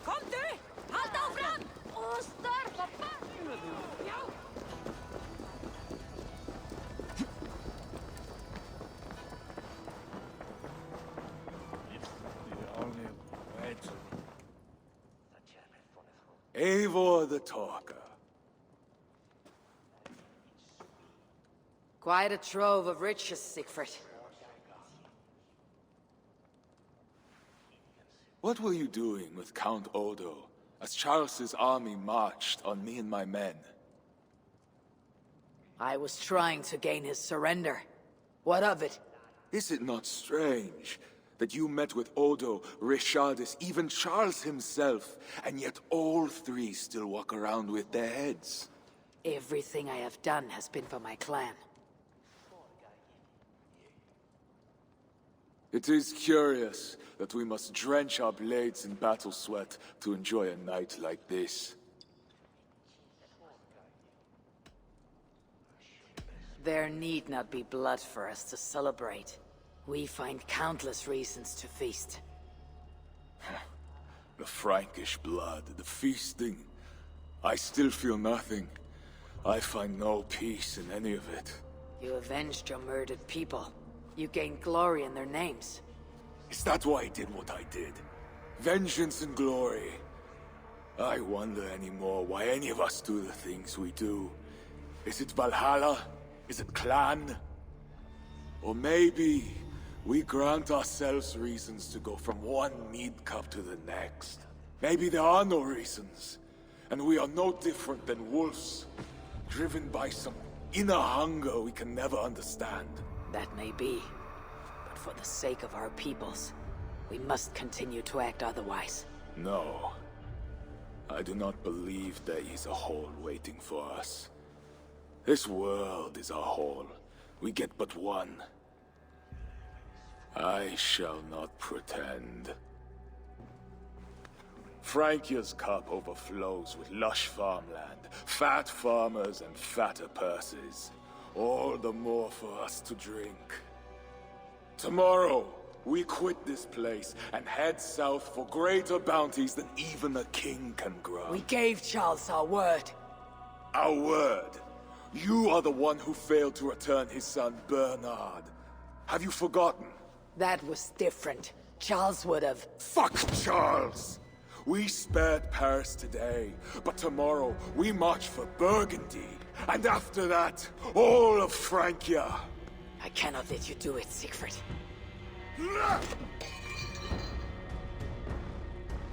Kom du! Halta fram! Och starka fan! Ja. Eivor the Talker. Quite a trove of riches, Siegfried. What were you doing with Count Odo as Charles's army marched on me and my men? I was trying to gain his surrender. What of it? Is it not strange that you met with Odo, Richardis, even Charles himself, and yet all three still walk around with their heads? Everything I have done has been for my clan. It is curious that we must drench our blades in battle sweat to enjoy a night like this. There need not be blood for us to celebrate. We find countless reasons to feast. The Frankish blood, the feasting. I still feel nothing. I find no peace in any of it. You avenged your murdered people. You gained glory in their names. Is that why I did what I did? Vengeance and glory. I wonder anymore why any of us do the things we do. Is it Valhalla? Is it clan? Or maybe we grant ourselves reasons to go from one mead cup to the next. Maybe there are no reasons, and we are no different than wolves, driven by some inner hunger we can never understand. That may be. But for the sake of our peoples, we must continue to act otherwise. No. I do not believe there is a hole waiting for us. This world is our hole. We get but one. I shall not pretend. Frankia's cup overflows with lush farmland, fat farmers and fatter purses. All the more for us to drink. Tomorrow, we quit this place and head south for greater bounties than even a king can grant. We gave Charles our word. Our word? You are the one who failed to return his son, Bernard. Have you forgotten? That was different. Charles would have... Fuck Charles! We spared Paris today, but tomorrow we march for Burgundy. And after that, all of Francia. I cannot let you do it, Siegfried.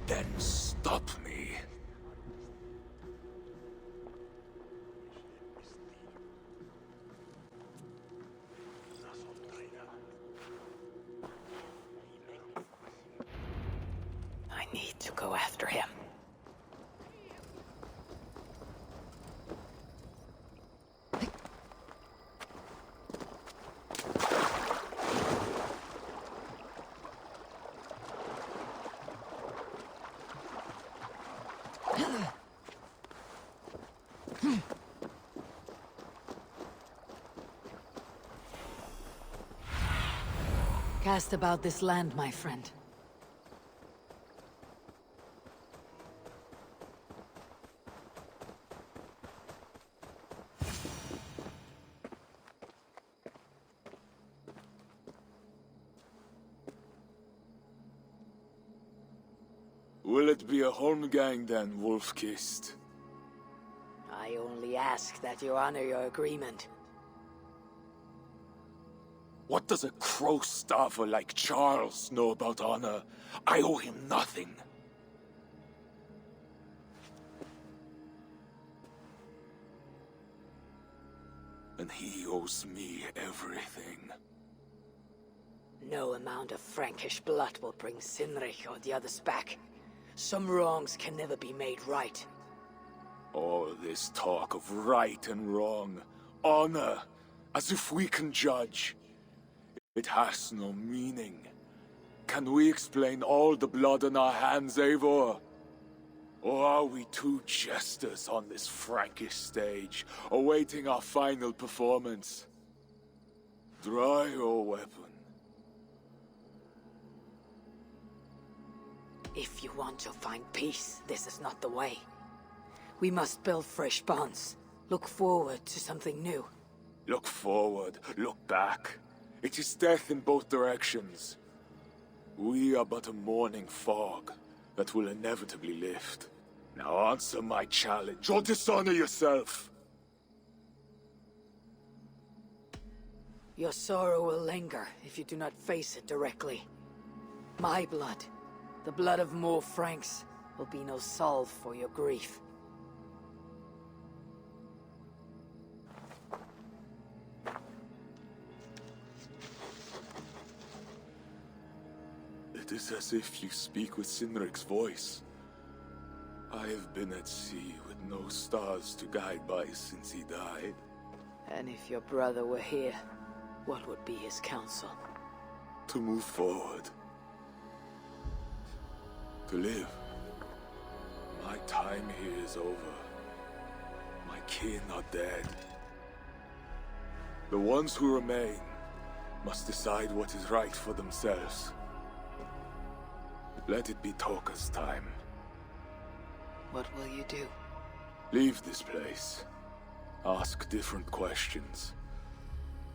Then stop me. I need to go after him. Cast about this land, my friend. Will it be a Holmgang then, Wolf-Kissed? I only ask that you honor your agreement. What does a crow-starver like Charles know about honor? I owe him nothing. And he owes me everything. No amount of Frankish blood will bring Sinrich or the others back. Some wrongs can never be made right. All this talk of right and wrong, honor, as if we can judge. It has no meaning. Can we explain all the blood on our hands, Eivor? Or are we two jesters on this Frankish stage, awaiting our final performance? Draw your weapon. If you want to find peace, this is not the way. We must build fresh bonds. Look forward to something new. Look forward, look back. It is death in both directions. We are but a morning fog that will inevitably lift. Now answer my challenge, or dishonor yourself! Your sorrow will linger if you do not face it directly. My blood, the blood of more Franks, will be no salve for your grief. It is as if you speak with Cynric's voice. I have been at sea with no stars to guide by since he died. And if your brother were here, what would be his counsel? To move forward. To live. My time here is over. My kin are dead. The ones who remain must decide what is right for themselves. Let it be Toka's time. What will you do? Leave this place. Ask different questions.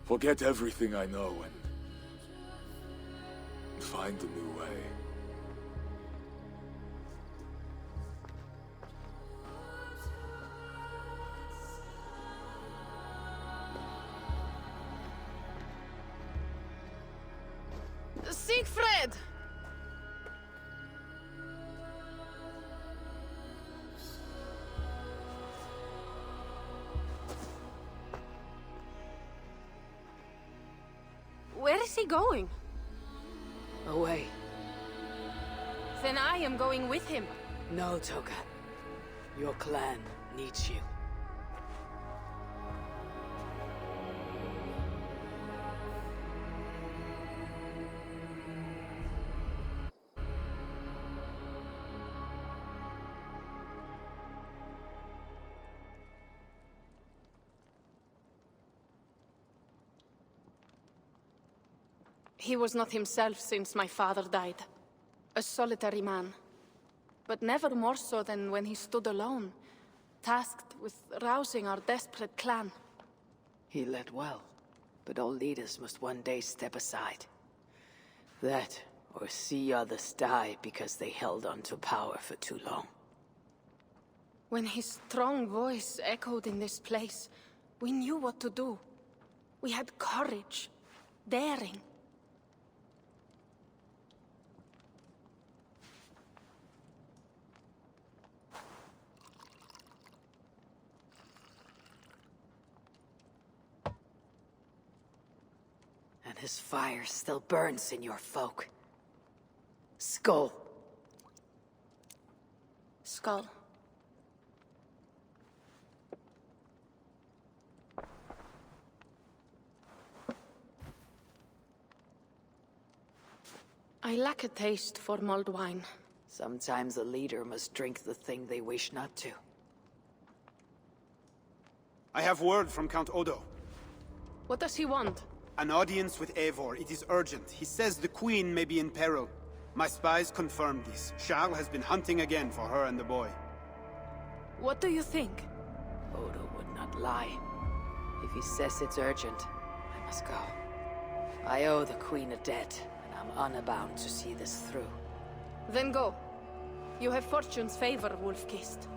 Forget everything I know and find a new way. Siegfried! Where is he going? Away. Then I am going with him. No, Toka. Your clan needs you. He was not himself since my father died. A solitary man. But never more so than when he stood alone, tasked with rousing our desperate clan. He led well, but all leaders must one day step aside. That, or see others die because they held on to power for too long. When his strong voice echoed in this place, we knew what to do. We had courage, daring. And his fire still burns in your folk. Skull. Skull. I lack a taste for mulled wine. Sometimes a leader must drink the thing they wish not to. I have word from Count Odo. What does he want? An audience with Eivor. It is urgent. He says the Queen may be in peril. My spies confirmed this. Charles has been hunting again for her and the boy. What do you think? Odo would not lie. If he says it's urgent, I must go. I owe the Queen a debt, and I'm unbound to see this through. Then go. You have fortune's favor, Wolf-Kissed.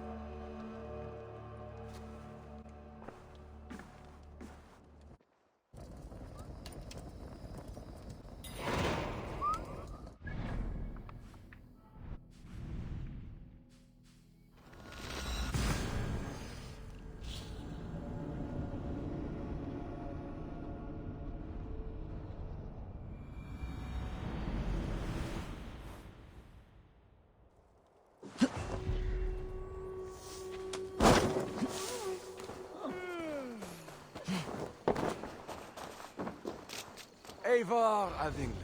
Eivor of England.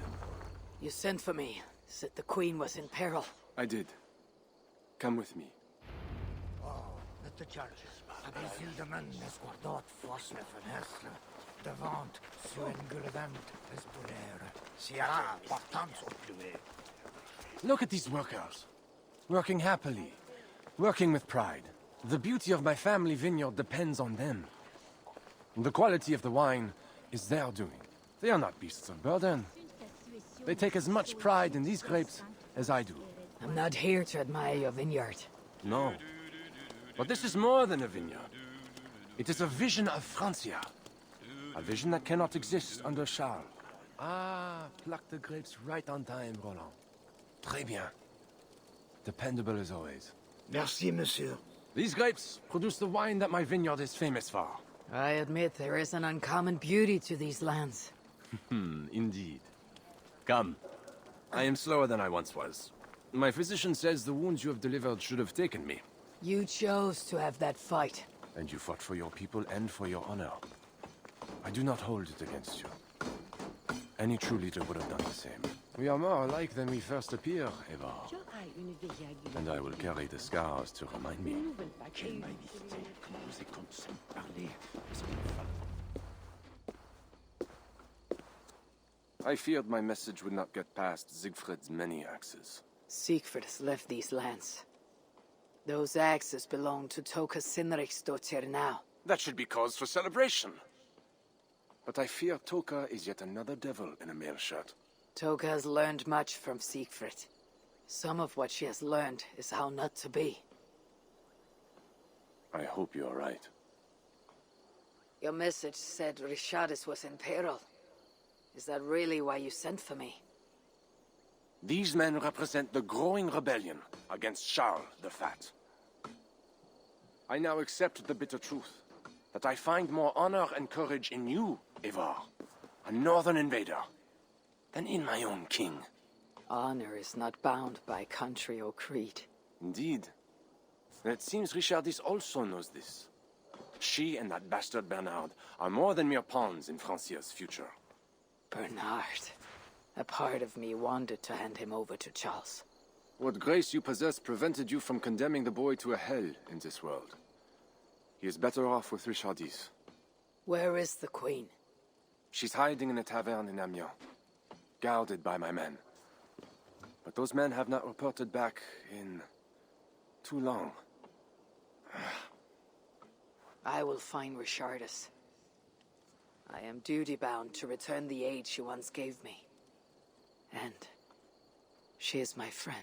You sent for me, said the Queen was in peril. I did. Come with me. Dette Charles, Abilsildamen esguardot fosle fenestre, devant suen gulevent espolere, siate portans opluer. Look at these workers. Working happily. Working with pride. The beauty of my family vineyard depends on them. The quality of the wine is their doing. They are not beasts of burden. They take as much pride in these grapes as I do. I'm not here to admire your vineyard. No. But this is more than a vineyard. It is a vision of Francia. A vision that cannot exist under Charles. Ah, pluck the grapes right on time, Roland. Très bien. Dependable as always. Merci, monsieur. These grapes produce the wine that my vineyard is famous for. I admit there is an uncommon beauty to these lands. Indeed. Come. I am slower than I once was. My physician says the wounds you have delivered should have taken me. You chose to have that fight. And you fought for your people and for your honor. I do not hold it against you. Any true leader would have done the same. We are more alike than we first appear, Eva. And I will carry the scars to remind me. I feared my message would not get past Siegfried's many axes. Siegfried has left these lands. Those axes belong to Toka Sinriksdottir now. That should be cause for celebration. But I fear Toka is yet another devil in a mail shirt. Toka has learned much from Siegfried. Some of what she has learned is how not to be. I hope you are right. Your message said Richardis was in peril. Is that really why you sent for me? These men represent the growing rebellion against Charles the Fat. I now accept the bitter truth that I find more honor and courage in you, Ivar, a northern invader, than in my own king. Honor is not bound by country or creed. Indeed. And it seems Richardis also knows this. She and that bastard Bernard are more than mere pawns in Francia's future. Bernard. A part of me wanted to hand him over to Charles. What grace you possess prevented you from condemning the boy to a hell in this world. He is better off with Richardis. Where is the Queen? She's hiding in a tavern in Amiens, guarded by my men. But those men have not reported back in too long. I will find Richardis. I am duty-bound to return the aid she once gave me. And she is my friend.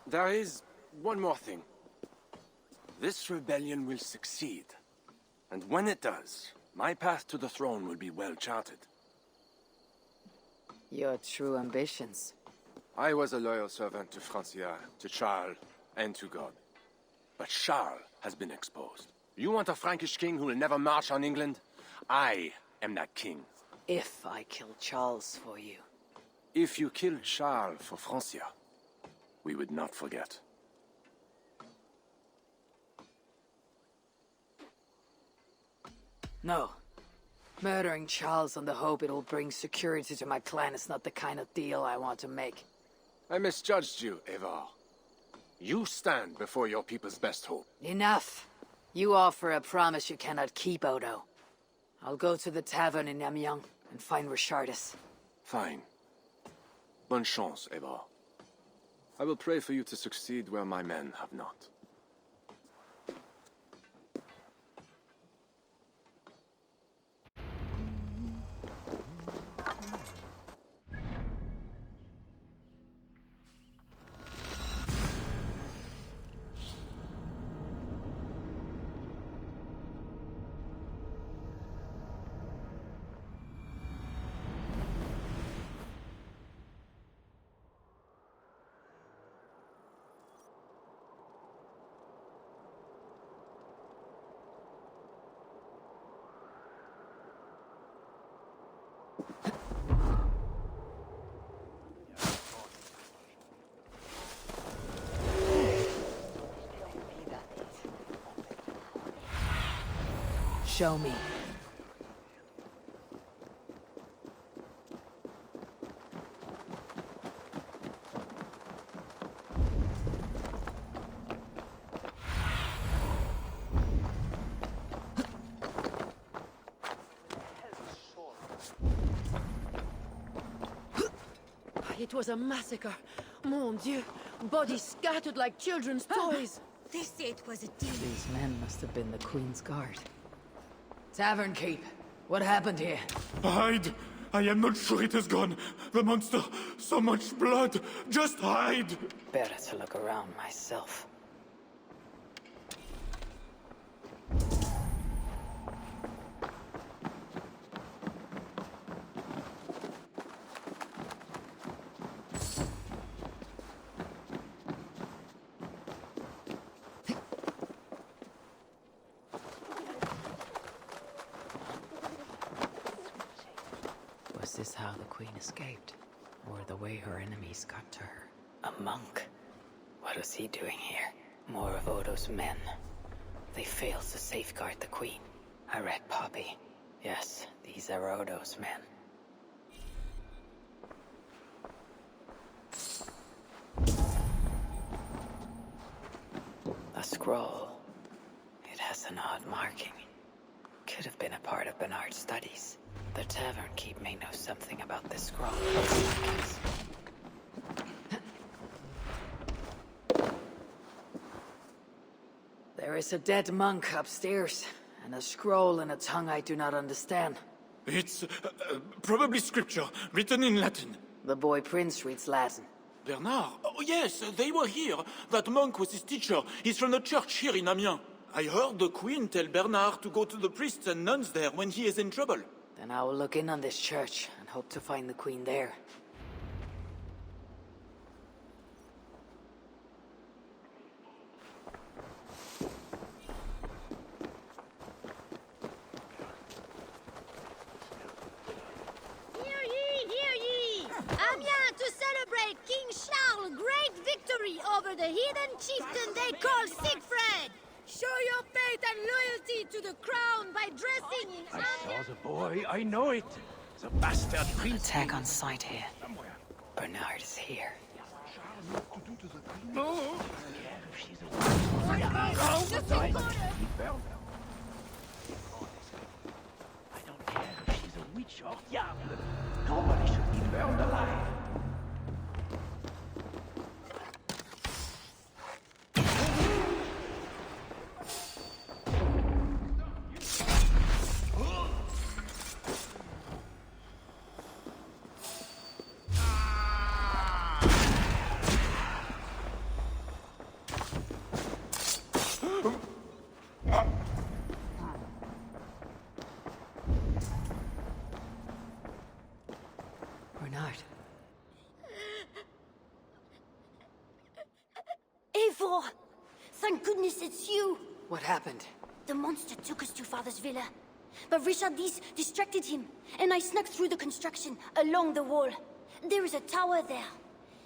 There is one more thing. This rebellion will succeed. And when it does, my path to the throne will be well charted. Your true ambitions. I was a loyal servant to Francia, to Charles, and to God. But Charles has been exposed. You want a Frankish king who will never march on England? I am that king. If I kill Charles for you. If you killed Charles for Francia, we would not forget. No. Murdering Charles on the hope it'll bring security to my clan is not the kind of deal I want to make. I misjudged you, Evar. You stand before your people's best hope. Enough! You offer a promise you cannot keep, Odo. I'll go to the tavern in Amiens and find Richardis. Fine. Bonne chance, Evar. I will pray for you to succeed where my men have not. Show me. It was a massacre. Mon Dieu. Bodies scattered like children's toys. They say it was a demon. These men must have been the Queen's Guard. Tavern Keep. What happened here? Hide! I am not sure it has gone. The monster, so much blood. Just hide! Better to look around myself. Was this how the Queen escaped? Or the way her enemies got to her? A monk? What was he doing here? More of Odo's men. They failed to safeguard the Queen. I read Poppy. Yes, these are Odo's men. A scroll. It has an odd marking. Could have been a part of Bernard's studies. The Tavern Keep may know something about this scroll. There is a dead monk upstairs, and a scroll in a tongue I do not understand. It's probably scripture, written in Latin. The boy Prince reads Latin. Bernard? Oh, yes, they were here. That monk was his teacher. He's from the church here in Amiens. I heard the Queen tell Bernard to go to the priests and nuns there when he is in trouble. Then I will look in on this church and hope to find the Queen there. Hear ye, hear ye! Amiens to celebrate King Charles' great victory over the heathen chieftain they call Siegfried! Show your faith and loyalty to the crown by dressing in I saw the boy, I know it. The bastard prince. Attack on sight here. Bernard is here. No. I don't care if she's a witch or diable. Nobody should be burned alive. Bernard. Eivor! Thank goodness it's you! What happened? The monster took us to Father's villa. But Richard distracted him, and I snuck through the construction, along the wall. There is a tower there.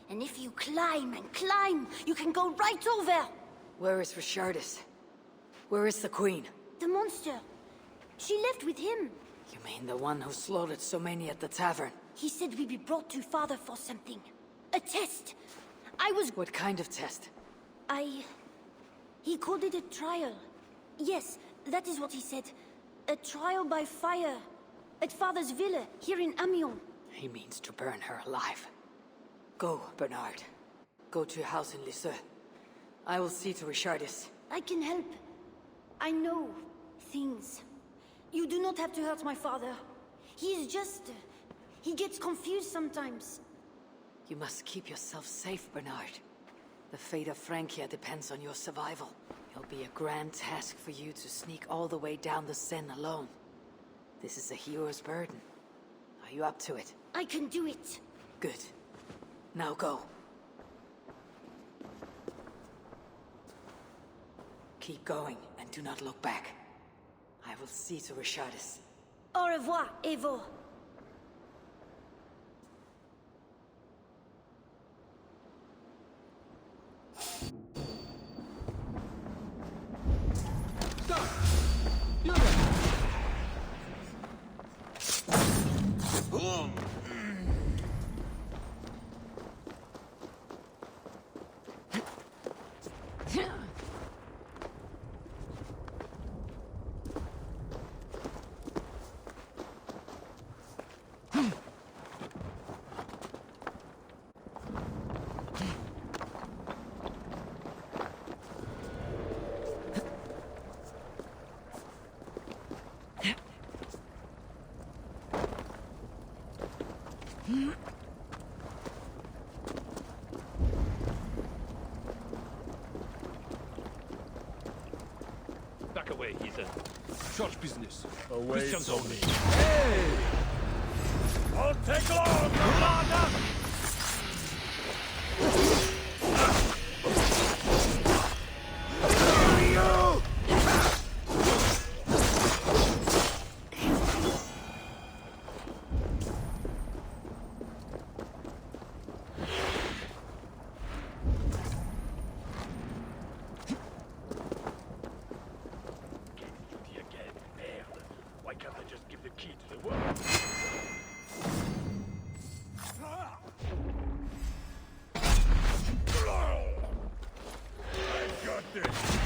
And if you climb and climb, you can go right over! Where is Richardus? Where is the Queen? The monster. She left with him. You mean the one who slaughtered so many at the tavern? He said we'd be brought to Father for something. A test. What kind of test? He called it a trial. Yes, that is what he said. A trial by fire. At Father's villa, here in Amiens. He means to burn her alive. Go, Bernard. Go to your house in Lisieux. I will see to Richardus. I can help. I know things. You do not have to hurt my father. He is just... he gets confused sometimes. You must keep yourself safe, Bernard. The fate of Francia depends on your survival. It'll be a grand task for you to sneak all the way down the Seine alone. This is a hero's burden. Are you up to it? I can do it. Good. Now go. Keep going, and do not look back. I will see to Richardus. Au revoir, Eivor. Back away, heathen. Church business. Away Christians from only. me. Won't take long, Armada! Why can't I just give the key to the world? I got this.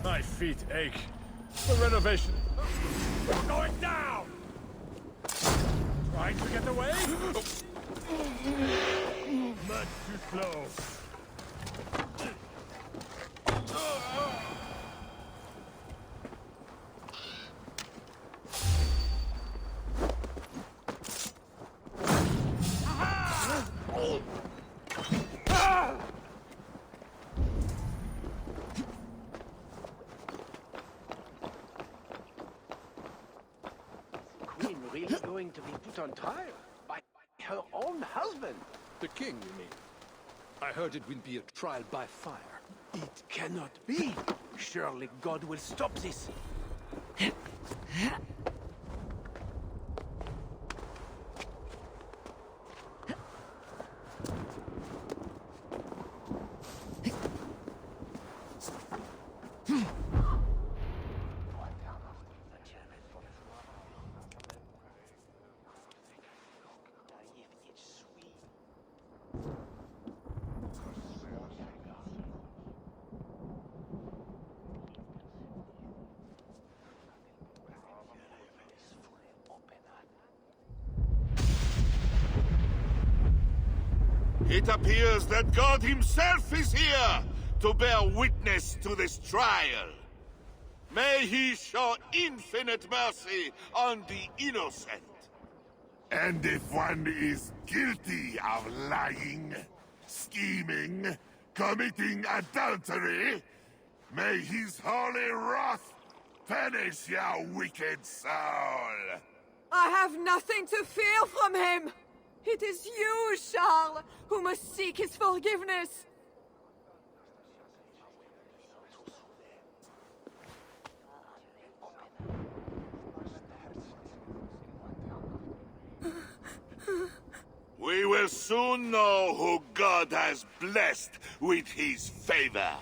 My feet ache. The renovation. We're going down! Trying to get away? Much too slow. Queen really going to be put on trial by her own husband? The king, you mean? I heard it will be a trial by fire. It cannot be. Surely God will stop this. It appears that God himself is here to bear witness to this trial. May he show infinite mercy on the innocent. And if one is guilty of lying, scheming, committing adultery, may his holy wrath punish your wicked soul. I have nothing to fear from him! It is you, Charles, who must seek his forgiveness! We will soon know who God has blessed with his favor.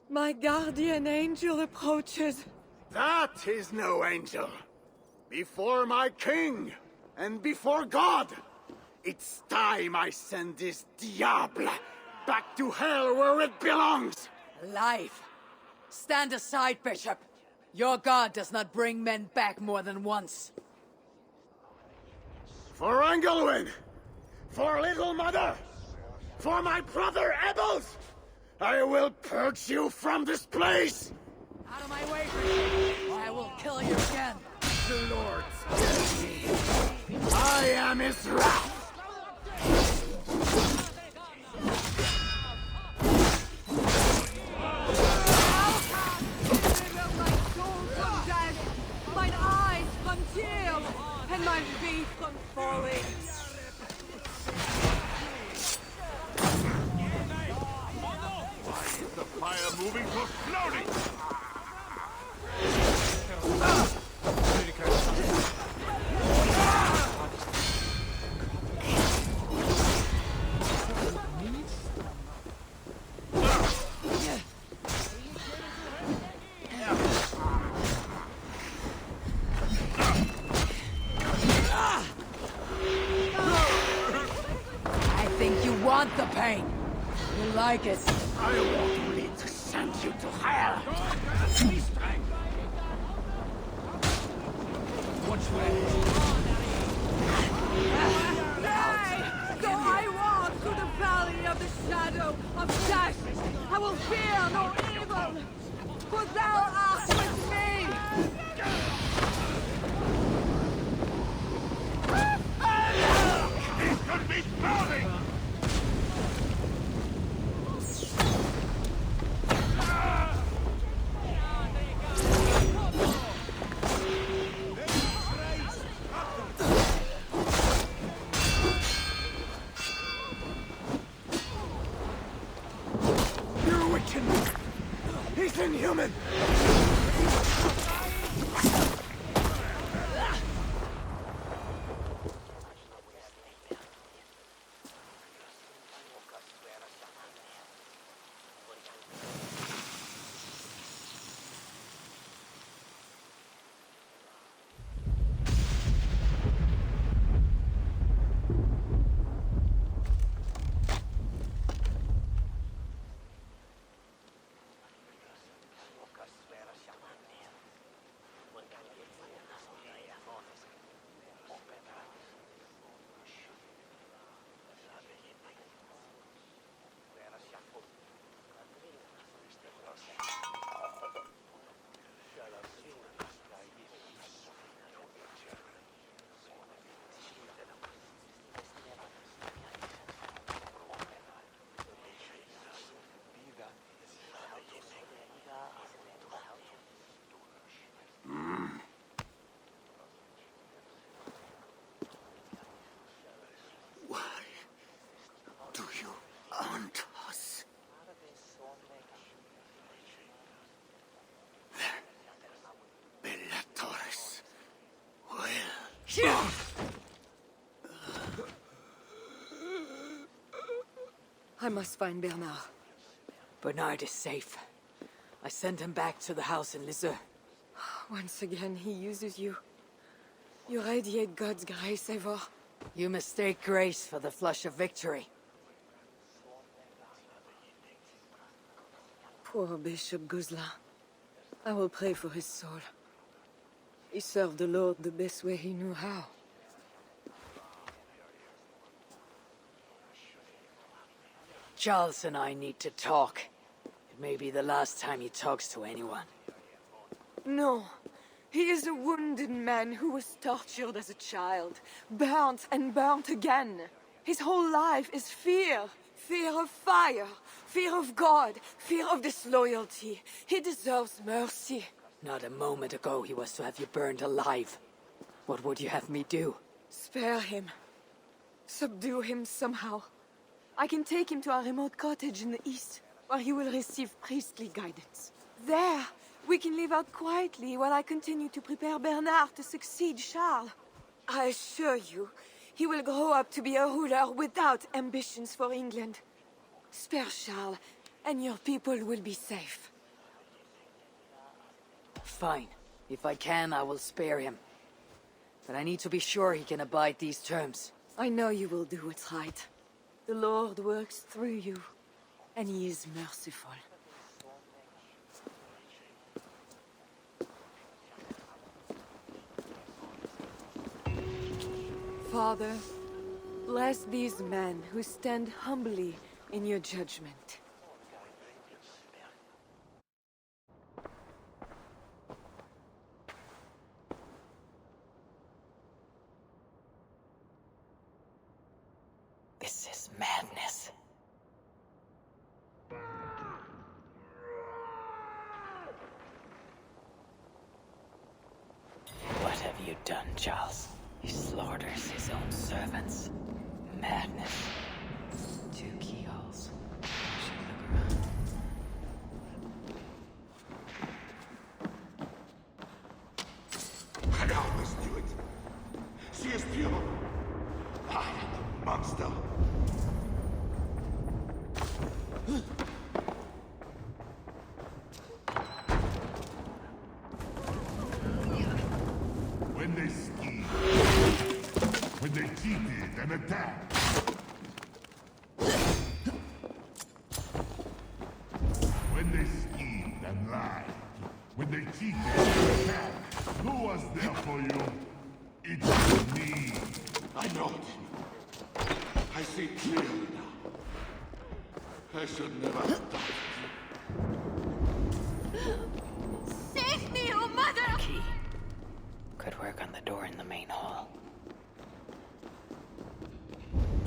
My guardian angel approaches. That is no angel. Before my king, and before God, it's time I send this diable back to hell where it belongs. Life. Stand aside, Bishop. Your god does not bring men back more than once. For Engelwyn, For little mother! For my brother Ebels! I will purge you from this place! Out of my way, Bishop, or I will kill you again. The Lord's guilty. I am his wrath! Mine eyes from tears, and my feet from falling. The fire moving so slowly! I think you want the pain. You like it. I want only to send you to hell! Which way? Though I walk through the valley of the shadow of death, I will fear no evil, for thou art with me! He could be spouting! You're wicked! He's inhuman! Why do you haunt us? The Bellatores will... I must find Bernard. Bernard is safe. I sent him back to the house in Lisieux. Once again, he uses you. You radiate God's grace, Eivor. You mistake grace for the flush of victory. Poor Bishop Guzla. I will pray for his soul. He served the Lord the best way he knew how. Charles and I need to talk. It may be the last time he talks to anyone. No. He is a wounded man who was tortured as a child, burnt and burnt again. His whole life is fear. Fear of fire, fear of God, fear of disloyalty. He deserves mercy. Not a moment ago he was to have you burned alive. What would you have me do? Spare him. Subdue him somehow. I can take him to a remote cottage in the east, where he will receive priestly guidance. There, we can live out quietly while I continue to prepare Bernard to succeed Charles. I assure you, he will grow up to be a ruler without ambitions for England. Spare Charles, and your people will be safe. Fine. If I can, I will spare him. But I need to be sure he can abide these terms. I know you will do what's right. The Lord works through you, and he is merciful. Father, Bless these men who stand humbly in your judgment. This is madness. What have you done, Charles? He slaughters his own servants. Madness. 2 keyholes. I should look around. I always knew it. She is pure. I am the monster. When they schemed, when they cheated and attacked, when they schemed and lied, when they cheated and attacked, who was there for you? It was me. I know it. I see clearly now. I should never have done Save me, oh mother! Key. Could work on the door in the main hall.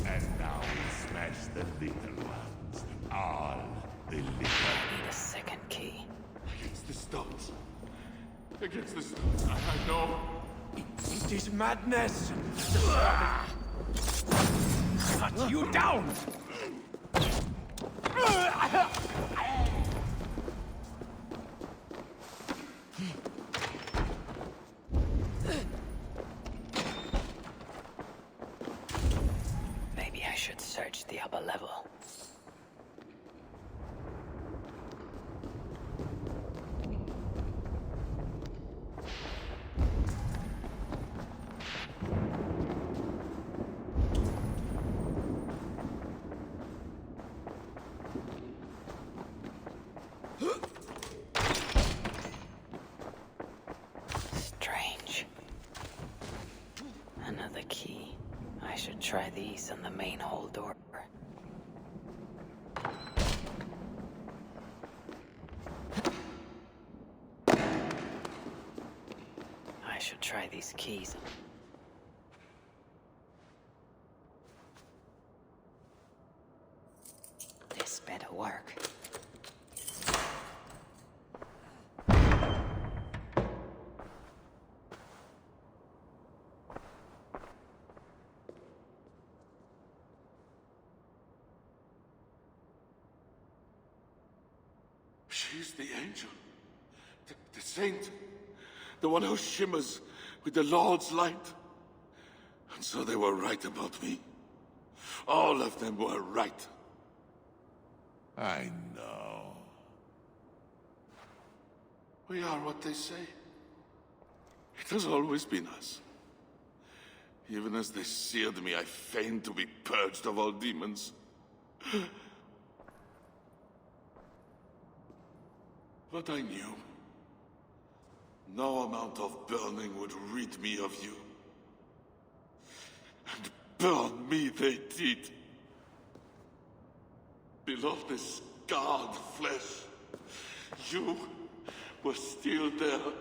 And now we smash the little ones. All the little I need a second key. against the stones. Against the stones. I know. It is madness! Cut you down! Maybe I should search the upper level. Strange. Another key. I should try these on the main hall door. I should try these keys. This better work. She's the angel. The saint. The one who shimmers with the Lord's light. And so they were right about me. All of them were right. I know. We are what they say. It has always been us. Even as they seared me, I feigned to be purged of all demons. But I knew. No amount of burning would rid me of you. And burn me they did. Below the scarred flesh, you were still there.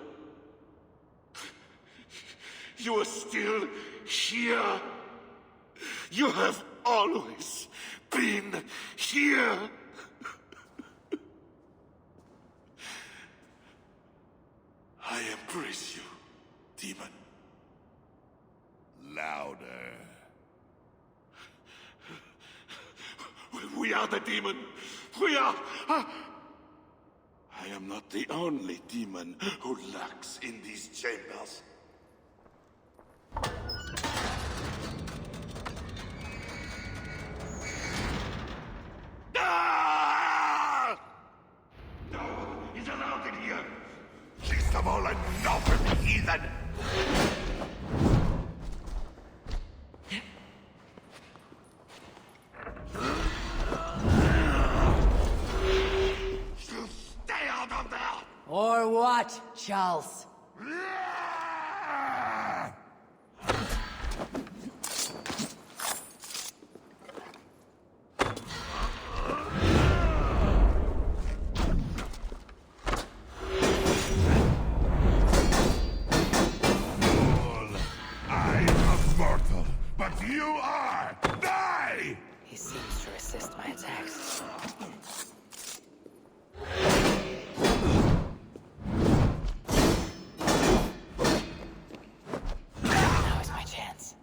You are still here. You have always been here. I embrace you, demon. Louder. We are the demon. We are. I am not the only demon who lurks in these chambers. Ah! No one is allowed in here. Least of all, enough of the heathen. You stay out of there! Or what, Charles? seems to resist my attacks. Now is my chance.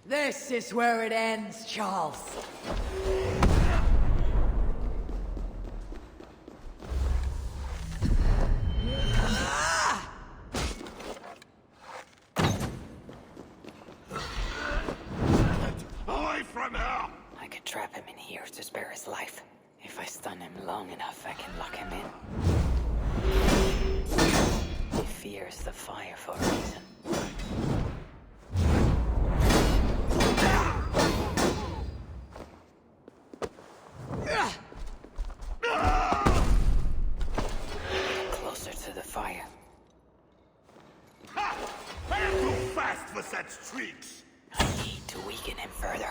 This is where it ends, Charles. Away from her! I could trap him in here to spare his life. If I stun him long enough, I can lock him in. He fears the fire for a reason. Closer to the fire. Ha! I am too fast for such tricks! I need to weaken him further.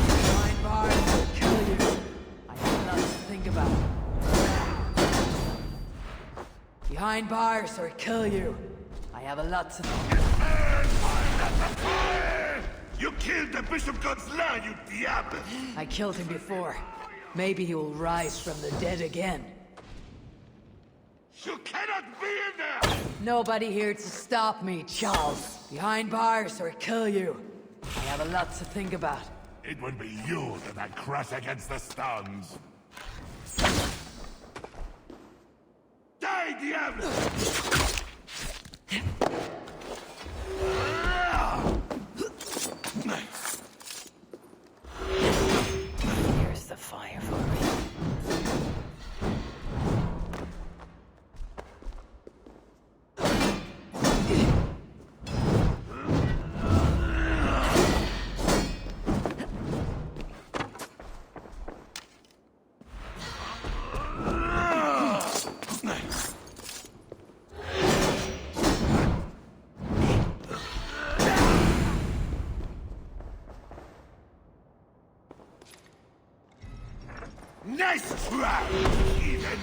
Behind bars will kill you. I have lots to think about. Behind bars or kill you. I have a lot to think. You killed the Bishop God's land, you diable! I killed him before. Maybe he will rise from the dead again. You cannot be in there! Nobody here to stop me, Charles. Behind bars or kill you. I have a lot to think about. It would be you that I crush against the stones. Die, diable! Here's the fire for a reason. Nice try, heathen!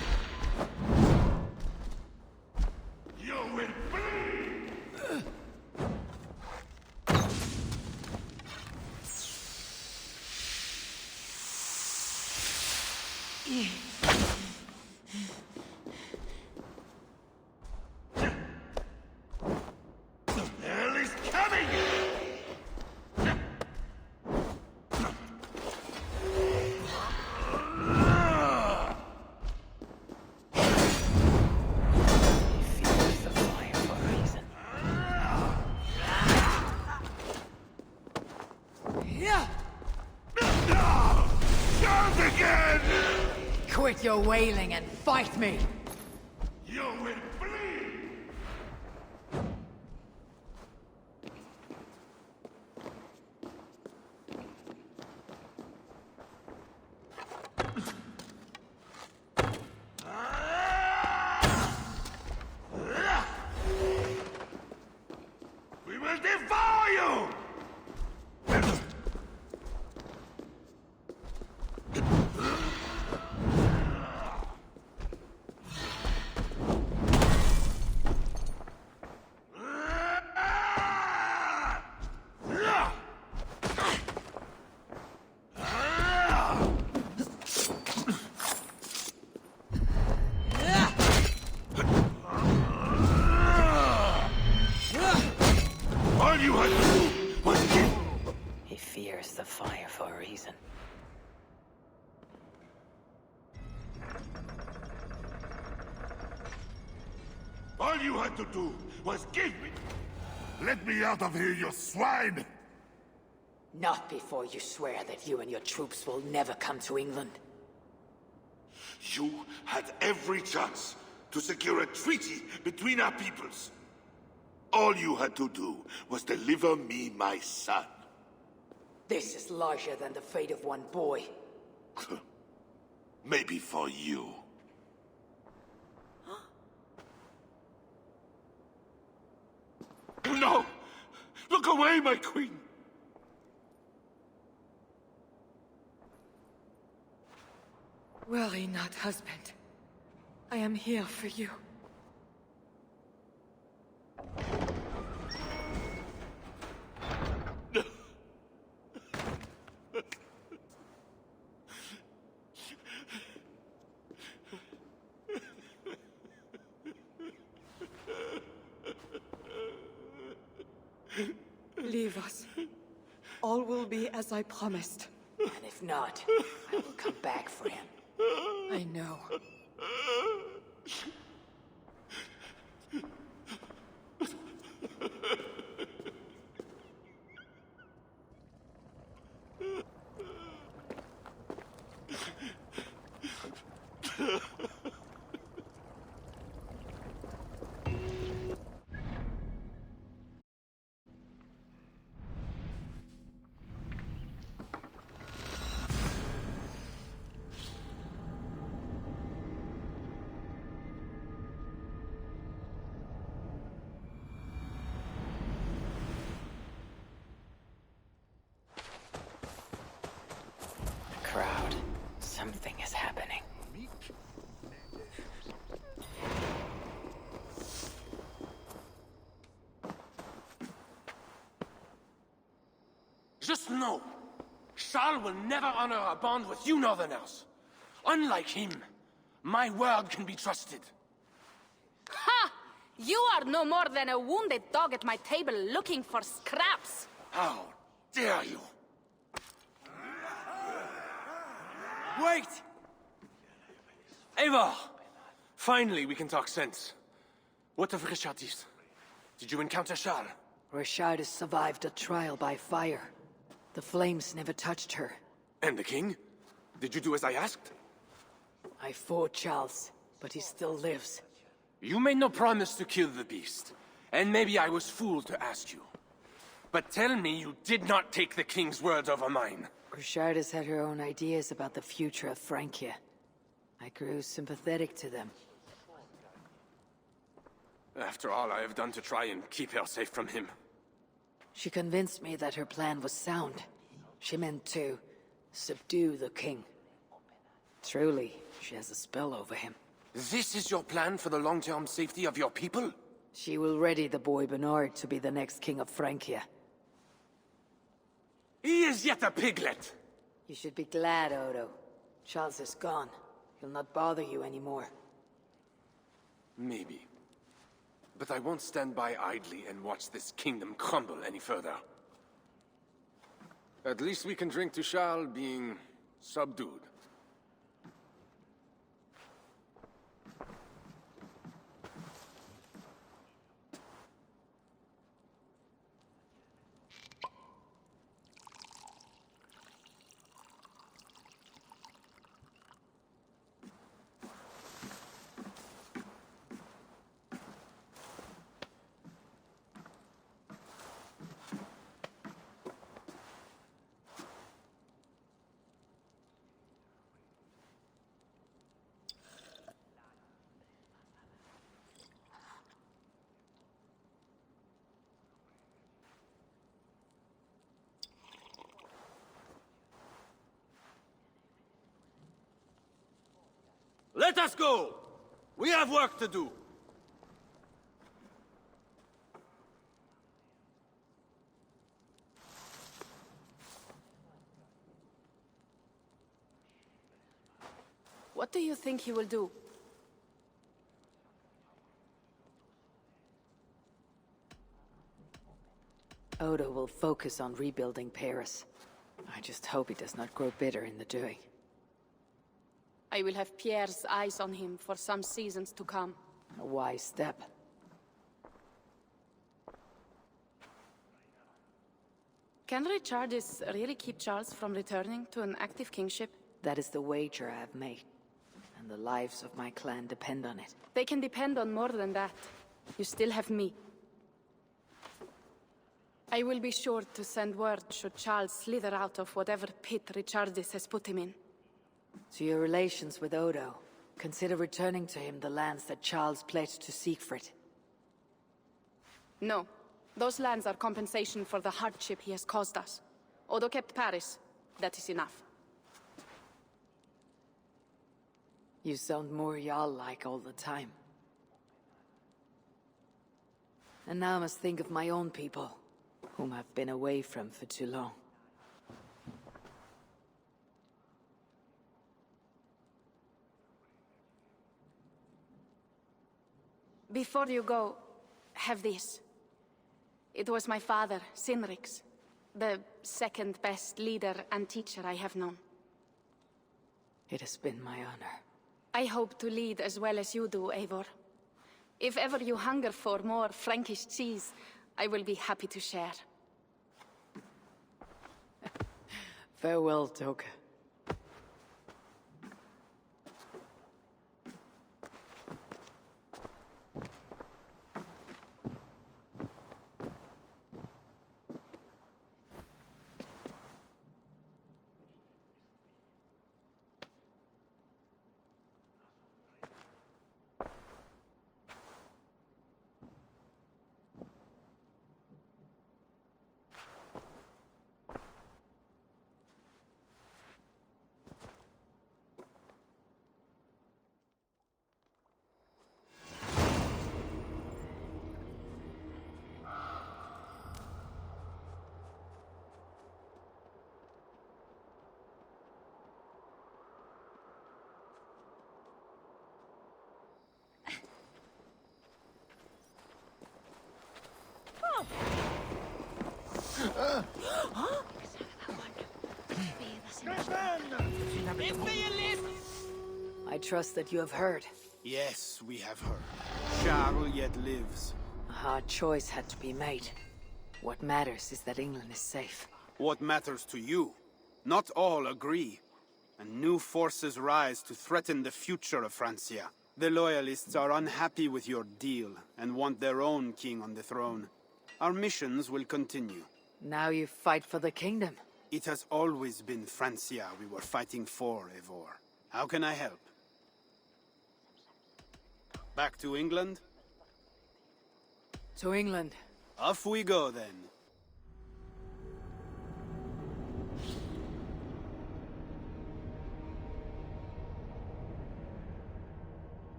You will bleed! Hell is coming! He fears the fire for a reason. Shout again! Quit your wailing and fight me! You will bleed! We will devour you! All you had to do was give... He fears the fire for a reason. All you had to do was give me... Let me out of here, you swine! Not before you swear that you and your troops will never come to England. You had every chance to secure a treaty between our peoples. All you had to do was deliver me my son. This is larger than the fate of one boy. Maybe for you. No! Look away, my queen! Worry not, husband. I am here for you. Leave us. All will be as I promised. And if not, I will come back for him. I know. Crowd. Something is happening. Just know, Charles will never honor a bond with you Northerners. Unlike him, my word can be trusted. Ha! You are no more than a wounded dog at my table looking for scraps. How dare you? Wait! Eivor! Finally, we can talk sense. What of Richardis? Did you encounter Charles? Richard has survived a trial by fire. The flames never touched her. And the king? Did you do as I asked? I fought Charles, but he still lives. You made no promise to kill the beast, and maybe I was fooled to ask you. But tell me you did not take the king's word over mine. Richard has had her own ideas about the future of Francia. I grew sympathetic to them. After all I have done to try and keep her safe from him. She convinced me that her plan was sound. She meant to subdue the king. Truly, she has a spell over him. This is your plan for the long-term safety of your people? She will ready the boy Bernard to be the next king of Francia. He is yet a piglet! You should be glad, Odo. Charles is gone. He'll not bother you anymore. Maybe. But I won't stand by idly and watch this kingdom crumble any further. At least we can drink to Charles being subdued. Let us go! We have work to do! What do you think he will do? Odo will focus on rebuilding Paris. I just hope he does not grow bitter in the doing. I will have Pierre's eyes on him for some seasons to come. A wise step. Can Richardis really keep Charles from returning to an active kingship? That is the wager I have made. And the lives of my clan depend on it. They can depend on more than that. You still have me. I will be sure to send word should Charles slither out of whatever pit Richardis has put him in. To your relations with Odo, consider returning to him the lands that Charles pledged to Siegfried. No. Those lands are compensation for the hardship he has caused us. Odo kept Paris. That is enough. You sound more Jarl-like all the time. And now I must think of my own people, whom I've been away from for too long. Before you go, have this. It was my father, Sinrix, the second best leader and teacher I have known. It has been my honor. I hope to lead as well as you do, Eivor. If ever you hunger for more Frankish cheese, I will be happy to share. Farewell, Toka. I trust that you have heard. Yes, we have heard. Charles yet lives. A hard choice had to be made. What matters is that England is safe. What matters to you? Not all agree. And new forces rise to threaten the future of Francia. The Loyalists are unhappy with your deal and want their own king on the throne. Our missions will continue. Now you fight for the kingdom. It has always been Francia we were fighting for, Eivor. How can I help? Back to England? To England. Off we go, then.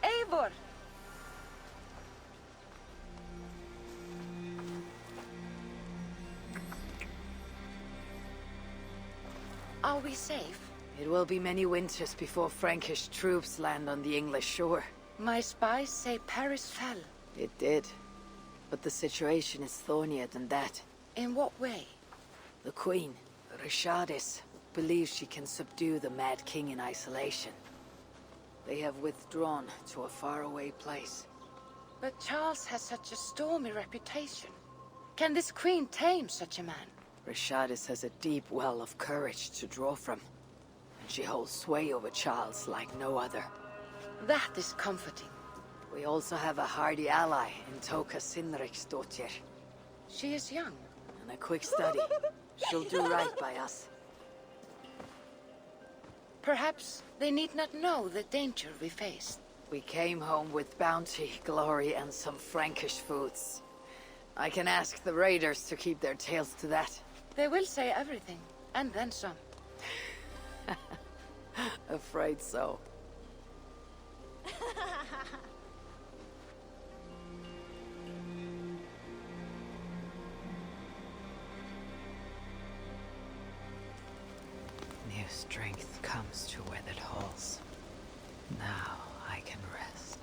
Eivor! Are we safe? It will be many winters before Frankish troops land on the English shore. My spies say Paris fell. It did. But the situation is thornier than that. In what way? The Queen, Rishadis, believes she can subdue the Mad King in isolation. They have withdrawn to a faraway place. But Charles has such a stormy reputation. Can this queen tame such a man? Rishadis has a deep well of courage to draw from. And she holds sway over Charles like no other. That is comforting. We also have a hardy ally in Toka Sinriksdottir. She is young. And a quick study. She'll do right by us. Perhaps they need not know the danger we faced. We came home with bounty, glory, and some Frankish foods. I can ask the raiders to keep their tails to that. They will say everything, and then some. Afraid so. New strength comes to weathered halls. Now I can rest.